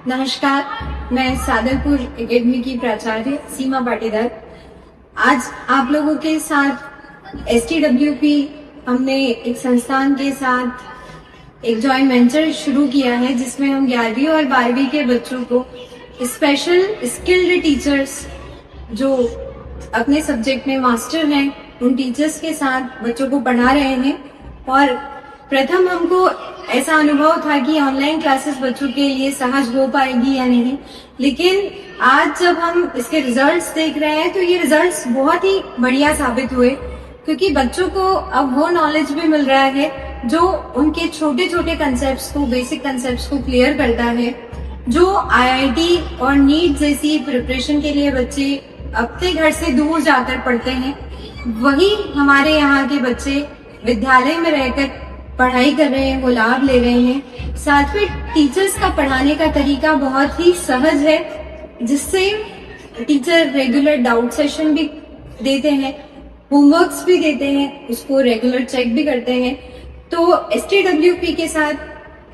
नमस्कार, मैं सादलपुर एकेडमी की प्राचार्य सीमा पाटीदार। आज आप लोगों के साथ STWP हमने एक संस्थान के साथ एक जॉइंट वेंचर शुरू किया है, जिसमें हम 11वीं और 12वीं के बच्चों को स्पेशल स्किल्ड टीचर्स जो अपने सब्जेक्ट में मास्टर हैं, उन टीचर्स के साथ बच्चों को पढ़ा रहे हैं। और प्रथम हमको ऐसा अनुभव था कि ऑनलाइन क्लासेस बच्चों के लिए सहज हो पाएगी या नहीं, लेकिन आज जब हम इसके रिजल्ट्स देख रहे हैं तो ये रिजल्ट्स बहुत ही बढ़िया साबित हुए, क्योंकि बच्चों को अब वो नॉलेज भी मिल रहा है जो उनके छोटे छोटे कंसेप्ट्स को, बेसिक कंसेप्ट्स को क्लियर करता है। जो IIT और नीट जैसी प्रिपरेशन के लिए बच्चे अपने घर से दूर जाकर पढ़ते हैं, वही हमारे यहाँ के बच्चे विद्यालय में रहकर पढ़ाई कर रहे हैं, वो लाभ ले रहे हैं। साथ में टीचर्स का पढ़ाने का तरीका बहुत ही सहज है, जिससे टीचर रेगुलर डाउट सेशन भी देते हैं, होमवर्क्स भी देते हैं, उसको रेगुलर चेक भी करते हैं। तो STWP के साथ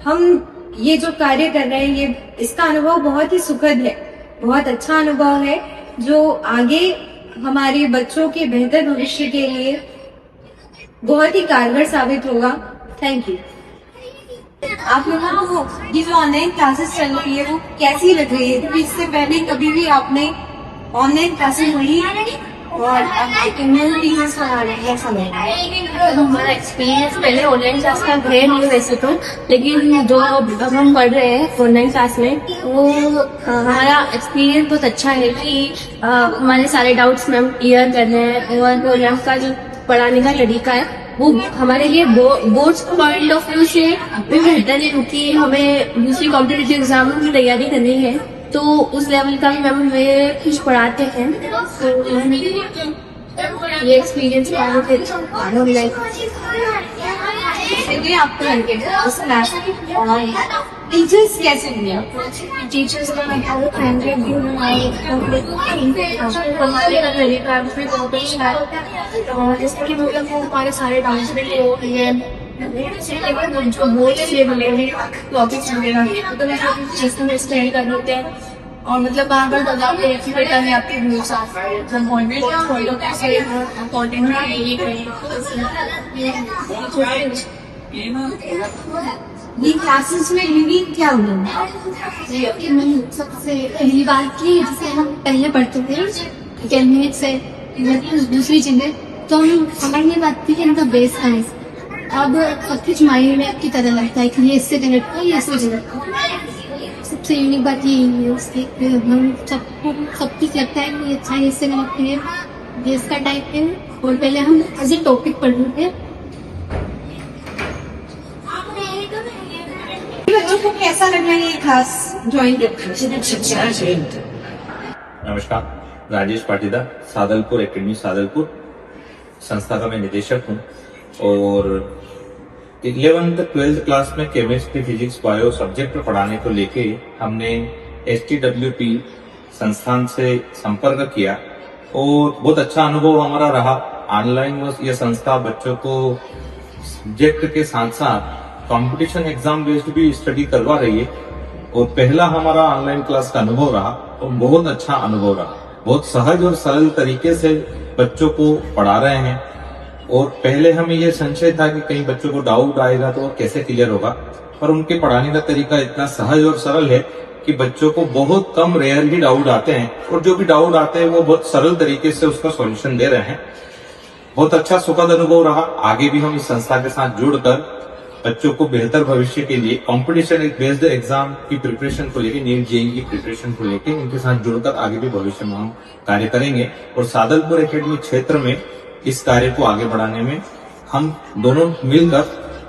हम ये जो कार्य कर रहे हैं, ये इसका अनुभव बहुत ही सुखद है, बहुत अच्छा अनुभव है, जो आगे हमारे बच्चों के बेहतर भविष्य के लिए बहुत ही कारगर साबित होगा। Thank you. आप लोगों को ये जो ऑनलाइन क्लासेस चल रही है वो कैसी लग रही है? क्योंकि इससे पहले कभी भी आपने ऑनलाइन क्लासेस हुई और आप टीचर्स बना रहे हैं, ऐसा लग रहा है? हमारा एक्सपीरियंस पहले ऑनलाइन क्लास का है नहीं वैसे तो, लेकिन जो अब हम पढ़ रहे हैं ऑनलाइन क्लास में, वो हमारा एक्सपीरियंस बहुत अच्छा है कि हमारे सारे डाउट्स मैम क्लियर कर रहे हैं, और मैम का जो पढ़ाने का तरीका है वो हमारे लिए बोर्ड्स पॉइंट ऑफ व्यू से भी बेहतर है, क्योंकि हमें दूसरी कॉम्पिटिटिव एग्जाम की तैयारी करनी है, तो उस लेवल का भी मैम हमें कुछ पढ़ाते हैं। तो ये एक्सपीरियंस आपको लगे टीचर्स कैसे हुए? टीचर्स का बहुत फ्रेंडली भी हमारे का तरीका भी बहुत अच्छा है, जैसे कि मतलब वो हमारे सारे डाउट्स भी हो गए जो बोर्ड से मिले हैं टॉपिक्स वगैरह, तो मैं चीज में स्टैंड कर देते हैं, और मतलब बार बार बताते हैं कि बेटा मैं आपके व्यूज साथ ये क्लासेस में यूनिक क्या हुआ? सबसे पहली बात की, जैसे हम पहले पढ़ते थे कैलमिनेट से दूसरी चीजें, तो हम समझ नहीं पाती कि इनका बेस का है। अब सब कुछ माइंड में की तरह लगता है कि ये इससे कनेक्ट हो, ये इससे कनेक्ट हो। सबसे यूनिक बात ये है उसकी, हम सबको सब कुछ लगता है कि अच्छा है, इससे कनेक्ट है, बेस का टाइप है। और पहले हम एज ए टॉपिक पढ़ रहे थे। बच्चों को कैसा लग रहा है ये क्लास ज्वाइन? नमस्कार, राजेश पाटीदार, सादलपुर एकेडमी सादलपुर संस्था का मैं निदेशक हूँ। और 11th 12th क्लास में केमिस्ट्री, फिजिक्स, बायो सब्जेक्ट पढ़ाने को लेके हमने STWP संस्थान से संपर्क किया और बहुत अच्छा अनुभव हमारा रहा। ऑनलाइन यह संस्था बच्चों को सब्जेक्ट के साथ साथ कंपटीशन एग्जाम बेस्ड भी स्टडी करवा रही है, और पहला हमारा ऑनलाइन क्लास का अनुभव रहा और बहुत अच्छा अनुभव रहा। बहुत सहज और सरल तरीके से बच्चों को पढ़ा रहे हैं, और पहले हमें यह संशय था कि कहीं बच्चों को डाउट आएगा तो कैसे क्लियर होगा, पर उनके पढ़ाने का तरीका इतना सहज और सरल है कि बच्चों को बहुत कम रेयरली डाउट आते हैं, और जो भी डाउट आते हैं वो बहुत सरल तरीके से उसका सॉल्यूशन दे रहे हैं। बहुत अच्छा सुखद अनुभव रहा। आगे भी हम इस संस्था के साथ जुड़कर बच्चों को बेहतर भविष्य के लिए कॉम्पिटिशन बेस्ड एग्जाम की प्रिपरेशन को लेकर, नीट जेईई की प्रिपरेशन को लेकर इनके साथ जुड़कर आगे भी भविष्य में हम कार्य करेंगे। और सादलपुर एकेडमी क्षेत्र में इस कार्य को आगे बढ़ाने में हम दोनों मिलकर,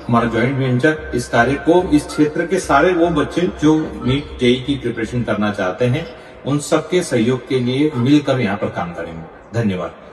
हमारा ज्वाइंट वेंचर, इस कार्य को इस क्षेत्र के सारे वो बच्चे जो नीट जेईई की प्रिपरेशन करना चाहते हैं, उन सबके सहयोग के लिए मिलकर यहाँ पर काम करेंगे। धन्यवाद।